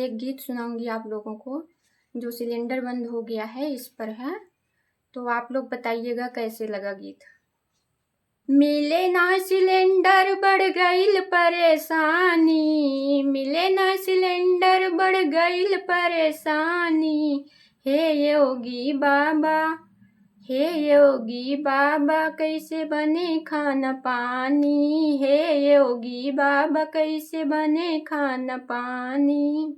एक गीत सुनाऊंगी आप लोगों को, जो सिलेंडर बंद हो गया है इस पर है। तो आप लोग बताइएगा कैसे लगा गीत। मिले ना सिलेंडर बढ़ गईल परेशानी, मिले ना सिलेंडर बढ़ गईल परेशानी। हे योगी बाबा, हे योगी बाबा कैसे बने खाना पानी, हे योगी बाबा कैसे बने खाना पानी।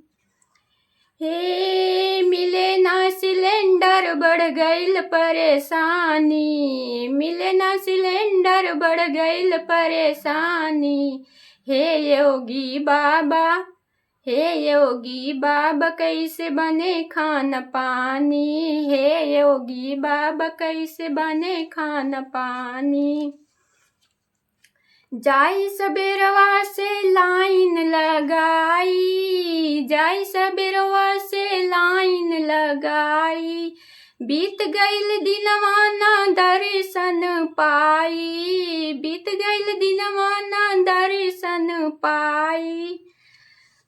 हे मिले ना सिलेंडर बढ़ गईल परेशानी, मिले ना सिलेंडर बढ़ गईल परेशानी। हे योगी बाबा, हे योगी बाबा कैसे बने खाना पानी, हे योगी बाबा कैसे बने खाना पानी। जाई सबेरवा से लाइन लगाई, जाई सबेरवा से लाइन लगाई। बीत गईल दिनवा ना दर्शन पाई, बीत गईल दिनवा ना दर्शन पाई।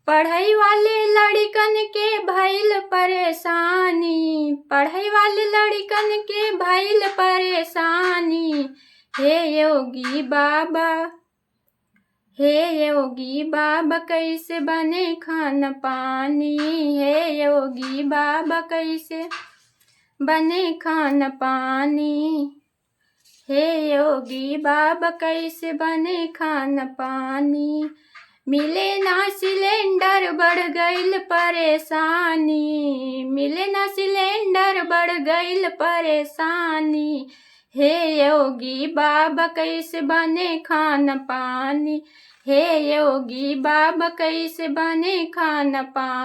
पढ़ाई वाले लड़कन के भइल परेशानी, पढ़ाई वाले लड़कन के भइल परेशानी। हे योगी बाबा, हे योगी बाबा कैसे बने खाना पानी, हे योगी बाबा कैसे बने खाना पानी। हे योगी बाबा कैसे बने खाना पानी। मिले ना सिलेंडर बढ़ गईल परेशानी, मिले ना सिलेंडर बढ़ गईल परेशानी। हे योगी बाबा कैसे बने खाना पानी, हे योगी बाबा कैसे बने खाना पानी।